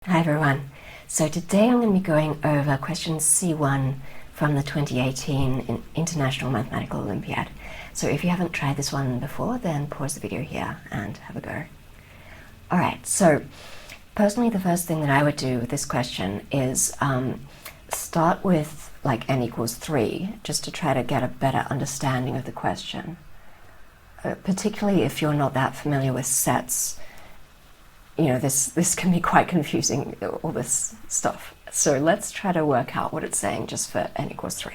Hi everyone. So today I'm going to be going over question C1 from the 2018 International Mathematical Olympiad. So if you haven't tried this one before, then pause the video here and have a go. Alright, so personally the first thing that I would do with this question is start with like n equals 3, just to try to get a better understanding of the question. Particularly if you're not that familiar with sets, you know, this can be quite confusing, all this stuff. So let's try to work out what it's saying just for n equals 3.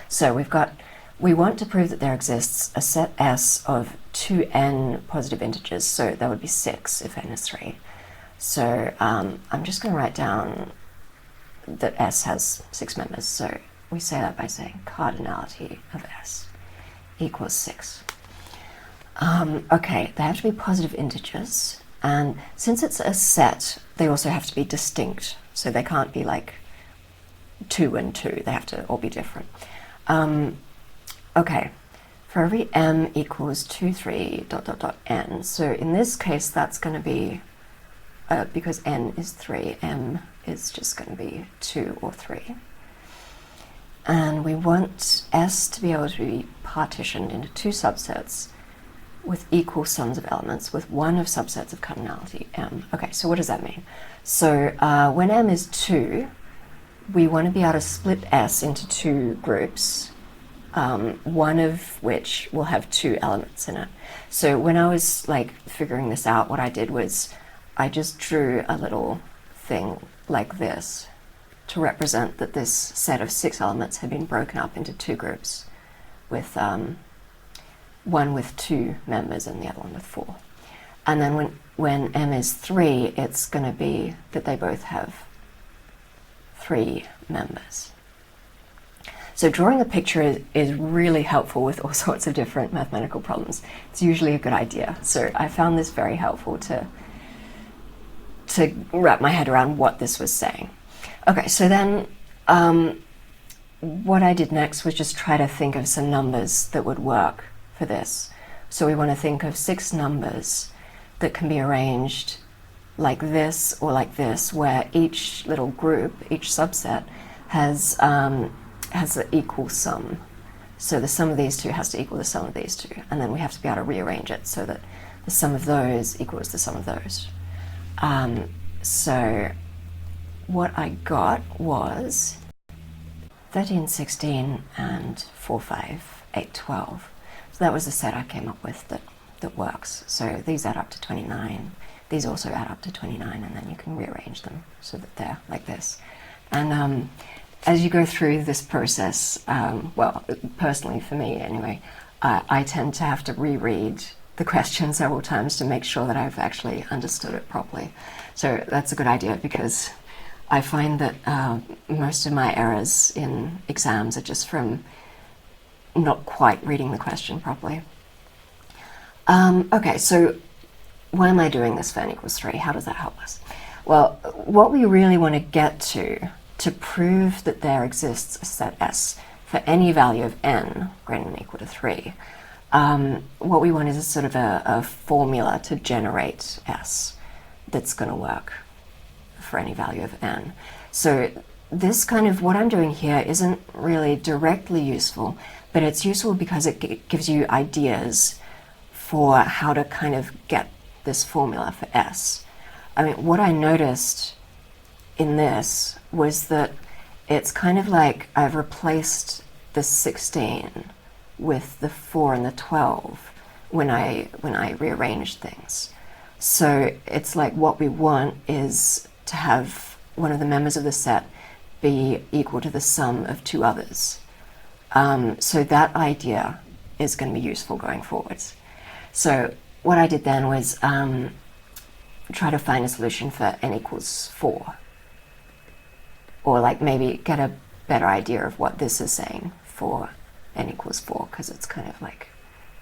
So we want to prove that there exists a set S of 2n positive integers, so that would be 6 if n is 3. So I'm just going to write down that S has 6 members. So we say that by saying cardinality of S equals 6. Okay, they have to be positive integers. And since it's a set, they also have to be distinct. So they can't be like 2 and 2. They have to all be different. Okay, for every m equals 2, 3, ... n. So in this case, that's going to be, because n is 3, m is just going to be 2 or 3. And we want S to be able to be partitioned into 2 subsets with equal sums of elements, with one of subsets of cardinality, m. Okay, so what does that mean? So when m is 2, we want to be able to split S into 2 groups, one of which will have 2 elements in it. So when I was like figuring this out, what I did was I just drew a little thing like this to represent that this set of 6 elements had been broken up into 2 groups, with one with 2 members and the other one with 4. And then when m is 3, it's going to be that they both have 3 members. So drawing a picture is really helpful with all sorts of different mathematical problems. It's usually a good idea. So I found this very helpful to wrap my head around what this was saying. Okay, so then what I did next was just try to think of some numbers that would work for this. So we want to think of 6 numbers that can be arranged like this or like this, where each little group, each subset, has an equal sum. So the sum of these two has to equal the sum of these two, and then we have to be able to rearrange it so that the sum of those equals the sum of those. So what I got was 13, 16, and 4, 5, 8, 12. So that was the set I came up with that works. So these add up to 29. These also add up to 29, and then you can rearrange them so that they're like this. And as you go through this process, well, personally for me anyway, I tend to have to reread the question several times to make sure that I've actually understood it properly. So that's a good idea, because I find that most of my errors in exams are just from not quite reading the question properly. Okay, so why am I doing this for n equals 3? How does that help us? Well, what we really want to get to prove that there exists a set S for any value of n greater than or equal to 3, what we want is a sort of a formula to generate S that's going to work for any value of n. So this kind of, what I'm doing here isn't really directly useful, but it's useful because it gives you ideas for how to kind of get this formula for S. I mean, what I noticed in this was that it's kind of like I've replaced the 16 with the 4 and the 12 when I rearranged things. So it's like what we want is to have one of the members of the set be equal to the sum of 2 others. So that idea is going to be useful going forwards. So what I did then was try to find a solution for n equals 4. Or like maybe get a better idea of what this is saying for n equals 4, because it's kind of like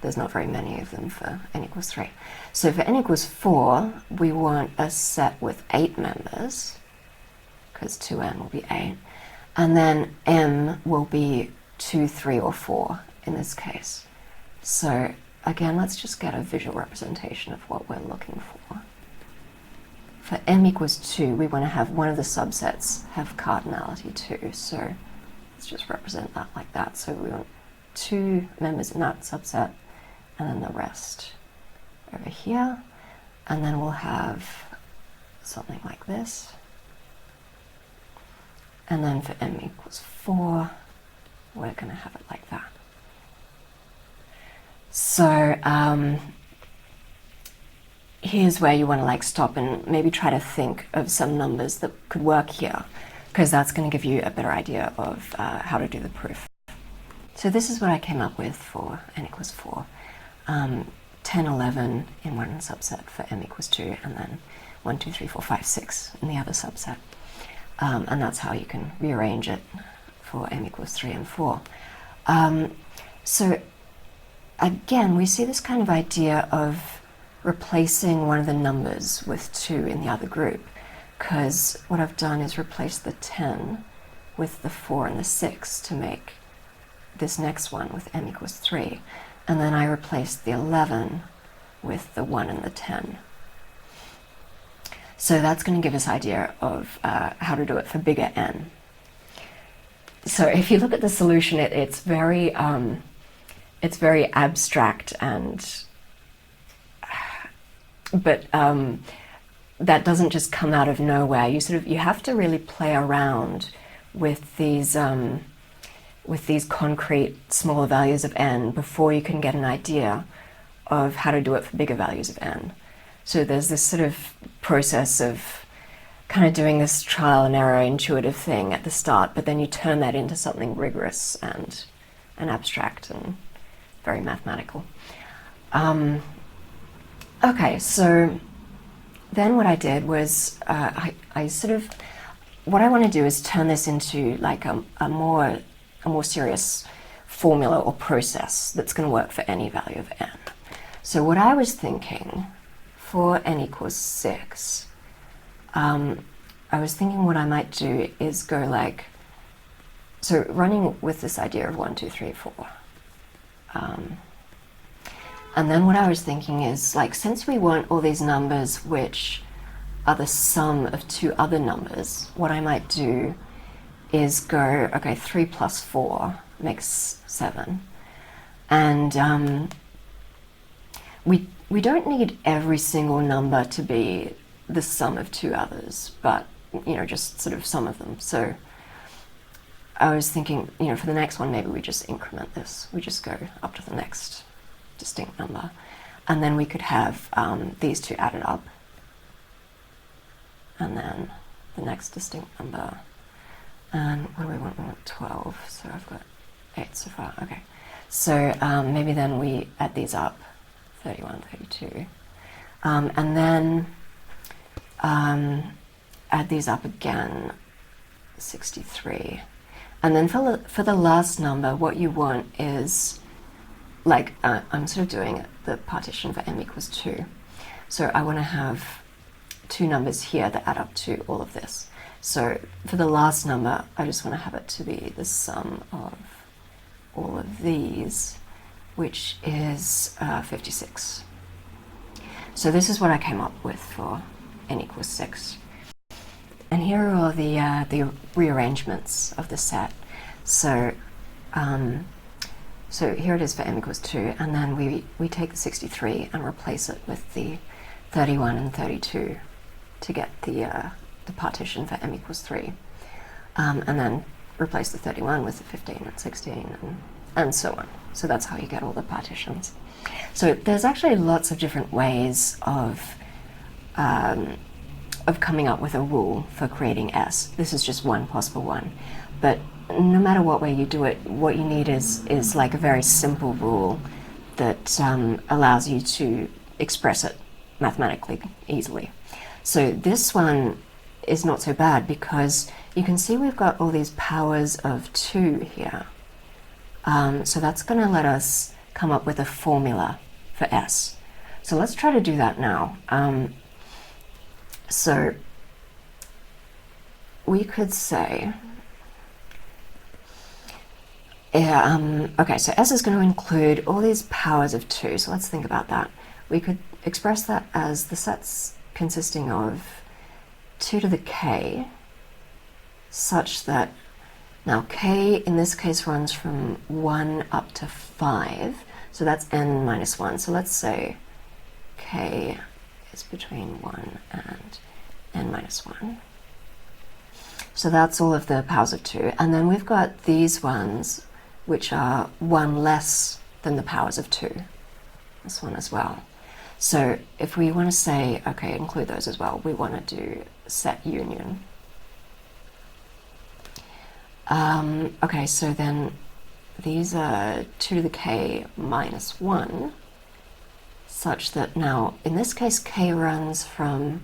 there's not very many of them for n equals 3. So for n equals 4, we want a set with 8 members, because 2n will be 8. And then m will be 2, 3, or 4 in this case. So again, let's just get a visual representation of what we're looking for. for m equals 2, we want to have one of the subsets have cardinality 2. So let's just represent that like that. So we want 2 members in that subset, and then the rest over here. And then we'll have something like this. And then for m equals 4, we're going to have it like that. So here's where you want to like stop and maybe try to think of some numbers that could work here, because that's going to give you a better idea of how to do the proof. So this is what I came up with for n equals 4. 10, 11 in one subset for m equals 2, and then 1, 2, 3, 4, 5, 6 in the other subset. And that's how you can rearrange it for m equals 3 and 4. So again, we see this kind of idea of replacing one of the numbers with 2 in the other group, because what I've done is replace the 10 with the 4 and the 6 to make this next one with m equals 3. And then I replaced the 11 with the 1 and the 10. So that's going to give us an idea of how to do it for bigger n. So if you look at the solution, it's very abstract, but that doesn't just come out of nowhere. You have to really play around with these concrete smaller values of n before you can get an idea of how to do it for bigger values of n. So there's this sort of process of kind of doing this trial and error intuitive thing at the start, but then you turn that into something rigorous and abstract and very mathematical. Okay, so then what I did was what I want to do is turn this into like a more serious formula or process that's going to work for any value of n. So what I was thinking for n equals 6, I was thinking what I might do is go like, so running with this idea of 1, 2, 3, 4. And then what I was thinking is, like, since we want all these numbers which are the sum of 2 other numbers, what I might do is go, okay, 3 plus 4 makes 7. And we don't need every single number to be the sum of 2 others, but, just sort of some of them. So I was thinking, for the next one, maybe we just increment this. We just go up to the next distinct number. And then we could have these 2 added up. And then the next distinct number. And what do we want? We want 12. So I've got 8 so far. Okay. So maybe then we add these up. 31, 32. And then add these up again. 63. And then for the last number, what you want is, like, I'm sort of doing the partition for m equals 2. So I want to have 2 numbers here that add up to all of this. So for the last number, I just want to have it to be the sum of all of these, which is 56. So this is what I came up with for n equals 6. And here are all the rearrangements of the set. So so here it is for m equals 2, and then we take the 63 and replace it with the 31 and 32 to get the partition for m equals 3. And then replace the 31 with the 15 and 16 and so on. So that's how you get all the partitions. So there's actually lots of different ways of coming up with a rule for creating S. This is just one possible one. But no matter what way you do it, what you need is like a very simple rule that allows you to express it mathematically easily. So this one is not so bad because you can see we've got all these powers of 2 here. So that's going to let us come up with a formula for S. So let's try to do that now. So we could say, okay, so S is going to include all these powers of 2. So let's think about that. We could express that as the sets consisting of 2 to the k such that, now k in this case runs from 1 up to 5, so that's n minus 1. So let's say k is between 1 and n minus 1. So that's all of the powers of 2. And then we've got these ones which are 1 less than the powers of 2. This one as well. So if we want to say, okay, include those as well, we want to do set union. Okay, so then these are 2 to the k minus 1, such that now, in this case, k runs from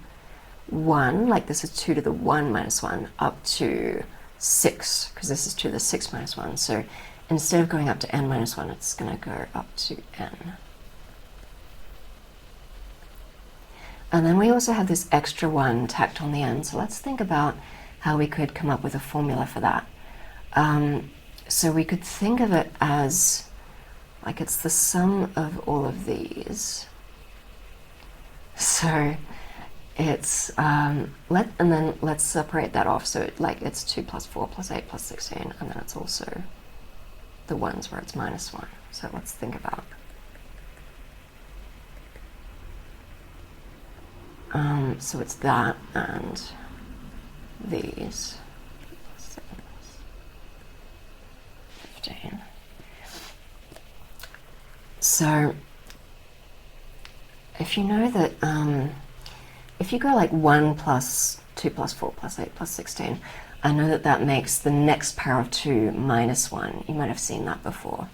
1, like this is 2 to the 1 minus 1, up to 6, because this is 2 to the 6 minus 1. So instead of going up to n minus 1, it's going to go up to n. And then we also have this extra 1 tacked on the end. So let's think about how we could come up with a formula for that. So we could think of it as, like, it's the sum of all of these. So it's, and then let's separate that off. So it's 2 plus 4 plus 8 plus 16, and then it's also the ones where it's minus 1. So let's think about. So it's that and these. 15. So if you know that, if you go like 1 plus 2 plus 4 plus 8 plus 16, I know that that makes the next power of 2 minus 1. You might have seen that before.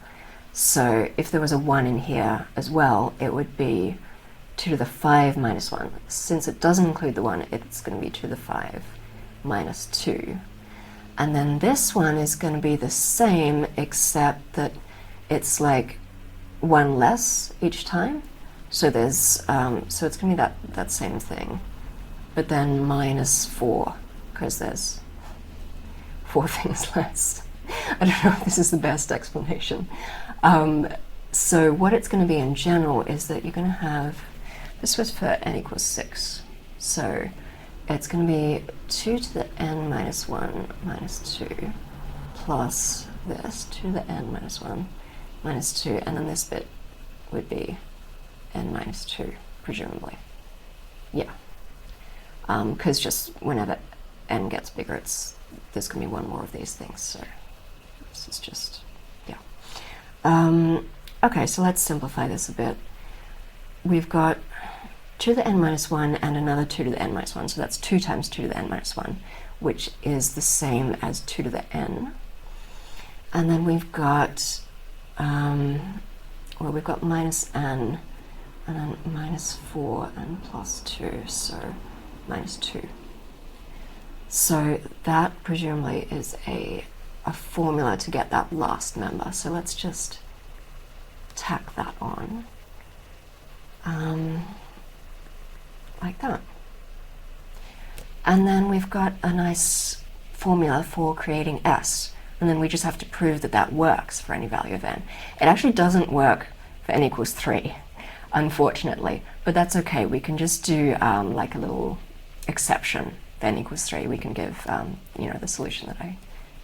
So if there was a 1 in here as well, it would be 2 to the 5 minus 1. Since it doesn't include the 1, it's going to be 2 to the 5 minus 2. And then this one is going to be the same, except that it's like 1 less each time. So there's so it's going to be that same thing, but then minus 4, because there's 4 things less. I don't know if this is the best explanation. So what it's going to be in general is that you're going to have, this was for n equals 6, so it's going to be 2 to the n minus 1 minus 2 plus this, 2 to the n minus 1 minus 2, and then this bit would be n minus 2, presumably. Yeah. Because just whenever n gets bigger, there's going to be one more of these things, so this is just, yeah. Okay, so let's simplify this a bit. We've got 2 to the n minus 1 and another 2 to the n minus 1, so that's 2 times 2 to the n minus 1, which is the same as 2 to the n. And then we've got, well, we've got minus n, and then minus 4 and plus 2, so minus 2. So that presumably is a formula to get that last member. So let's just tack that on, like that. And then we've got a nice formula for creating S. And then we just have to prove that that works for any value of n. It actually doesn't work for n equals 3, unfortunately, but that's okay. We can just do like a little exception for n equals 3. We can give the solution that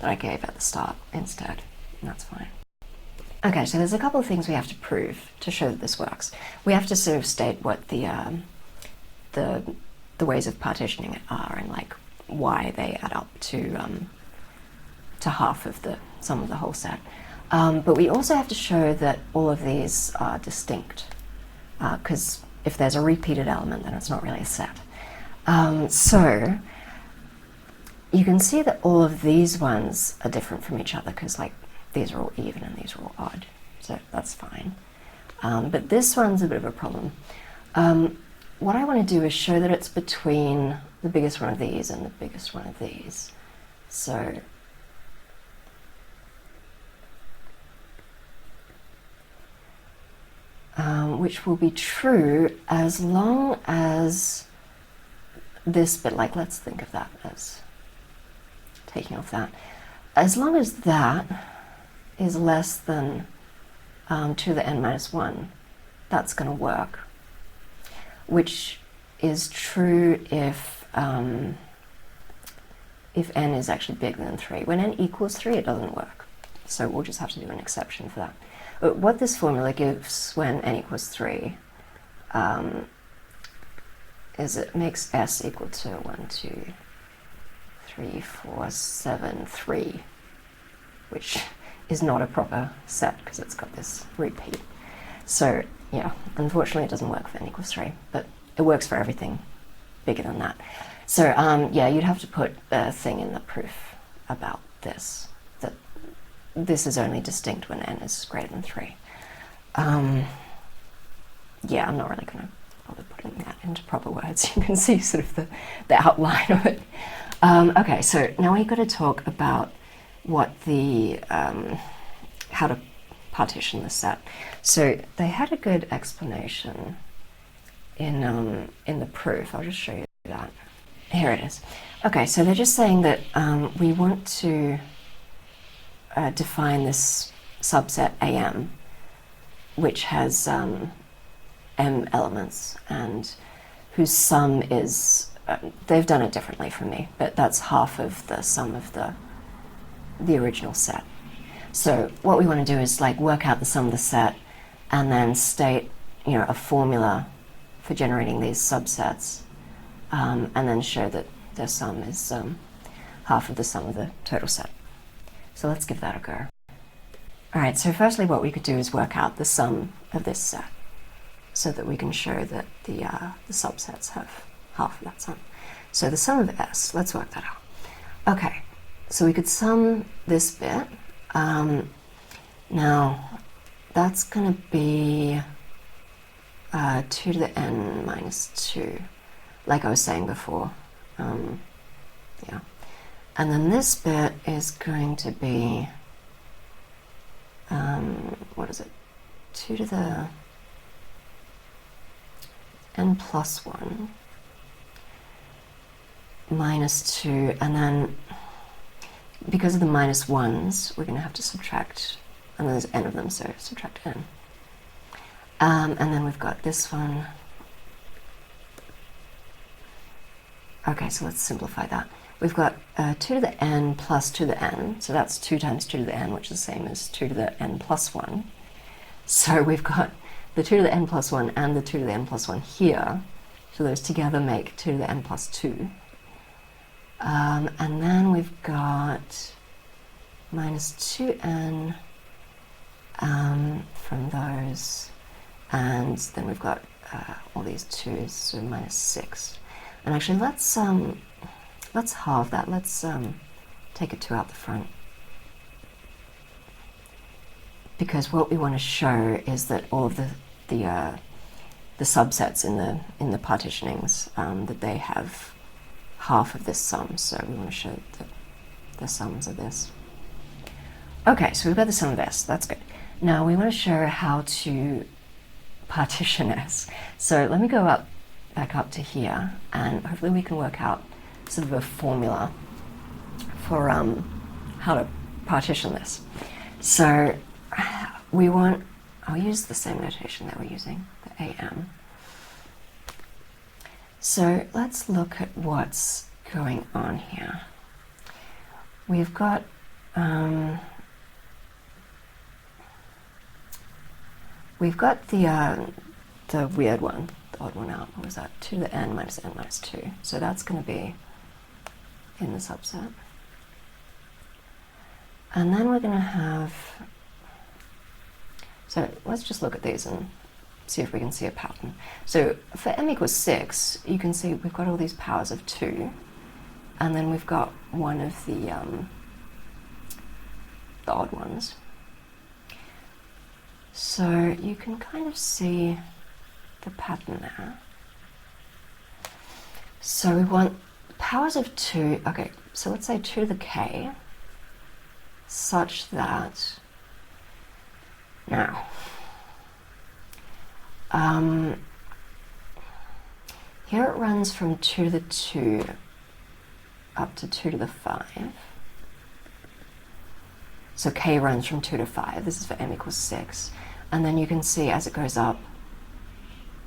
I gave at the start instead, and that's fine. Okay, so there's a couple of things we have to prove to show that this works. We have to sort of state what the ways of partitioning it are, and like why they add up to half of the sum of the whole set. But we also have to show that all of these are distinct, because if there's a repeated element, then it's not really a set. So you can see that all of these ones are different from each other, because like these are all even and these are all odd, so that's fine. But this one's a bit of a problem. What I want to do is show that it's between the biggest one of these and the biggest one of these. So which will be true as long as this bit, like let's think of that as taking off that, as long as that is less than 2 to the n minus 1, that's going to work, which is true if if n is actually bigger than 3. When n equals 3, it doesn't work. So we'll just have to do an exception for that. But what this formula gives when n equals 3 is it makes S equal to 1, 2, 3, 4, 7, 3, which is not a proper set because it's got this repeat. So yeah, unfortunately it doesn't work for n equals 3, but it works for everything bigger than that. So yeah, you'd have to put a thing in the proof about this, that this is only distinct when n is greater than 3. Yeah, I'm not really going to bother putting that into proper words. You can see sort of the outline of it. Okay, so now we've got to talk about what the how to partition the set. So they had a good explanation in the proof. I'll just show you that. Here it is. Okay, so they're just saying that we want to define this subset AM, which has m elements and whose sum is, they've done it differently from me, but that's half of the sum of the original set. So what we want to do is like work out the sum of the set and then state, you know, a formula for generating these subsets, and then show that their sum is half of the sum of the total set. So let's give that a go. All right, so firstly what we could do is work out the sum of this set so that we can show that the subsets have half of that sum. So the sum of S, let's work that out. Okay, so we could sum this bit. Now, that's going to be 2 to the n minus 2, like I was saying before. Yeah. And then this bit is going to be, what is it? 2 to the n plus 1 minus 2, and then because of the minus 1s, we're going to have to subtract, and there's n of them, so subtract n. And then we've got this one. Okay, so let's simplify that. We've got 2 to the n plus 2 to the n, so that's 2 times 2 to the n, which is the same as 2 to the n plus 1. So we've got the 2 to the n plus 1 and the 2 to the n plus 1 here, so those together make 2 to the n plus 2. And then we've got minus 2n from those, and then we've got all these 2's, so minus 6. And actually, let's halve that. Let's take a 2 out the front, because what we want to show is that all of the subsets in the partitionings, that they have half of this sum. So we want to show that the sums are this. Okay, so we've got the sum of S. That's good. Now we want to show how to partition S. So let me go back up to here, and hopefully we can work out sort of a formula for how to partition this. So we want, I'll use the same notation that we're using, the AM. So let's look at what's going on here. We've got the weird one, the odd one out. What was that? 2 to the n minus 2. So that's going to be in the subset. And then we're going to have, so let's just look at these and see if we can see a pattern. So for m equals 6, you can see we've got all these powers of 2, and then we've got one of the odd ones. So you can kind of see the pattern there. So we want powers of 2, okay, so let's say 2 to the k, such that, now, here it runs from 2 to the 2 up to 2 to the 5. So k runs from 2 to 5. This is for m equals 6. And then you can see as it goes up,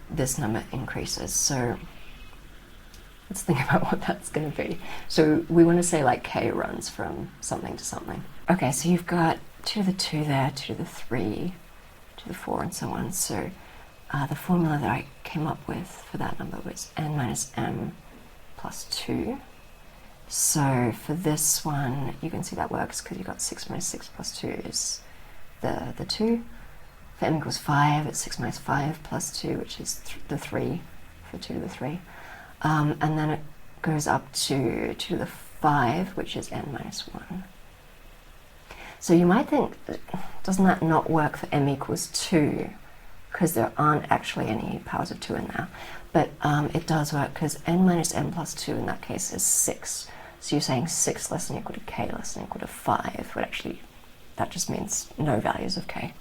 this number increases. So let's think about what that's going to be. So we want to say like k runs from something to something. Okay, so you've got 2 to the 2 there, 2 to the 3, 2 to the 4, and so on. So the formula that I came up with for that number was n minus m plus 2. So for this one, you can see that works because you've got 6 minus 6 plus 2 is the 2. For m equals 5, it's 6 minus 5 plus 2, which is the 3 for 2 to the 3. And then it goes up to 2 to the 5, which is n minus 1. So you might think, doesn't that not work for m equals 2? Because there aren't actually any powers of 2 in there. But it does work because n minus m plus 2 in that case is 6. So you're saying 6 less than or equal to k less than or equal to 5, but actually that just means no values of k.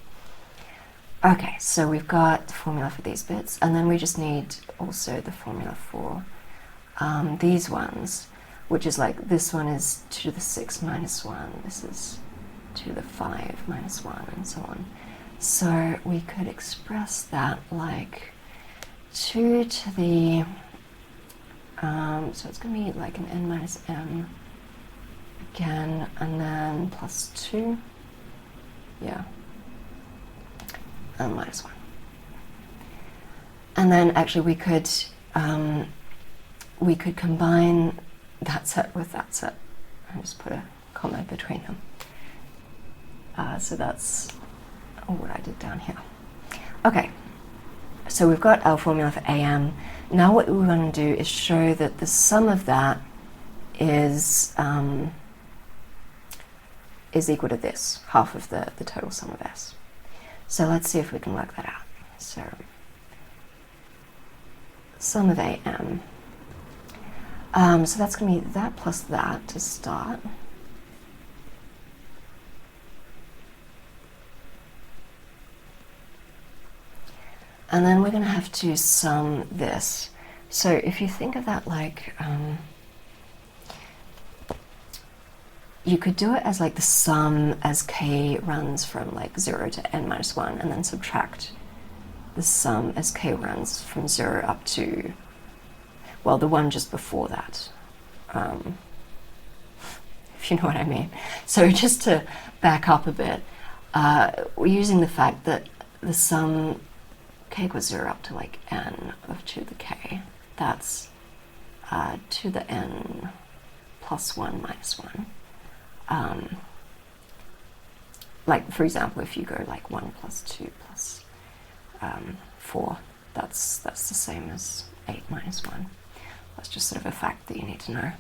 Okay, so we've got the formula for these bits, and then we just need also the formula for these ones, which is like, this one is 2 to the 6 minus 1, this is 2 to the 5 minus 1, and so on. So we could express that like 2 to the, so it's going to be like an n minus m again, and then plus 2, yeah, and minus 1. And then actually we could combine that set with that set and just put a comma between them. So that's what I did down here. Okay, so we've got our formula for AM. Now what we want to do is show that the sum of that is equal to this, half of the total sum of S. So let's see if we can work that out. So sum of AM. So that's going to be that plus that to start. And then we're going to have to sum this. So if you think of that like, you could do it as like the sum as k runs from like 0 to n minus 1, and then subtract the sum as k runs from 0 up to, well, the one just before that, if you know what I mean. So just to back up a bit, we're using the fact that the sum k equals 0 up to like n of 2 to the k. That's 2 to the n plus 1 minus 1. Like, for example, if you go like 1 plus 2 plus 4, that's the same as 8 minus 1. That's just sort of a fact that you need to know.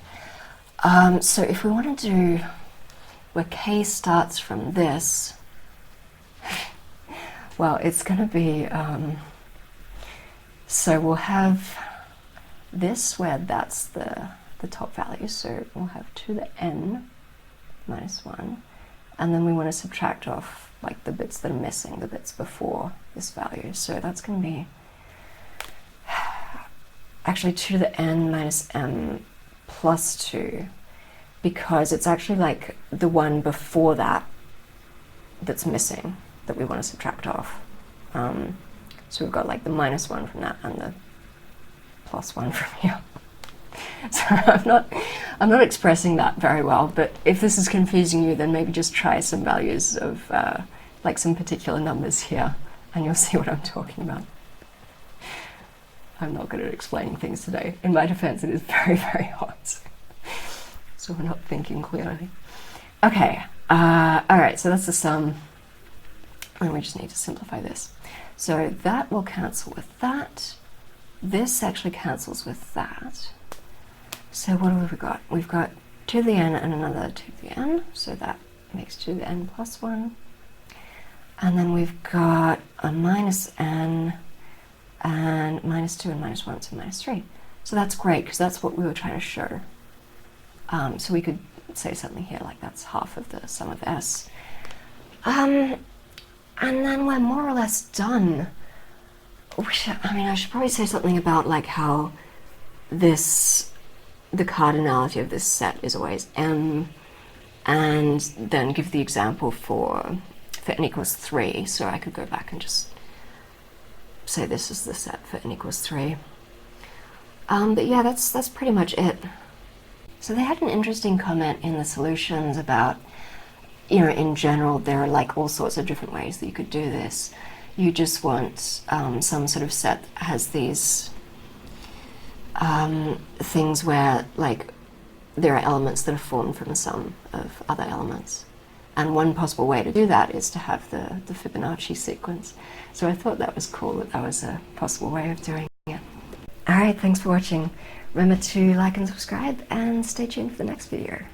So if we want to do where k starts from this, well, it's going to be, so we'll have this where that's the top value, so we'll have 2 to the n minus 1, and then we want to subtract off like the bits that are missing, the bits before this value. So that's going to be actually 2 to the n minus m plus 2, because it's actually like the one before that that's missing that we want to subtract off. So we've got like the minus 1 from that and the plus 1 from here. So I'm not expressing that very well, but if this is confusing you, then maybe just try some values of like some particular numbers here, and you'll see what I'm talking about. I'm not good at explaining things today. In my defense, it is very, very hot, so we're not thinking clearly. Okay, all right, so that's the sum, and we just need to simplify this. So that will cancel with that. This actually cancels with that. So what have we got? We've got 2 to the n and another 2 to the n, so that makes 2 to the n plus 1. And then we've got a minus n and minus 2 and minus 1, so minus 3. So that's great, because that's what we were trying to show. So we could say something here like that's half of the sum of S. And then we're more or less done. I should probably say something about like how the cardinality of this set is always m, and then give the example for n equals 3. So I could go back and just say this is the set for n equals 3. But yeah, that's pretty much it. So they had an interesting comment in the solutions about, you know, in general, there are like all sorts of different ways that you could do this. You just want some sort of set that has these things where, like, there are elements that are formed from the sum of other elements. And one possible way to do that is to have the Fibonacci sequence. So I thought that was cool, that that was a possible way of doing it. Alright, thanks for watching. Remember to like and subscribe, and stay tuned for the next video.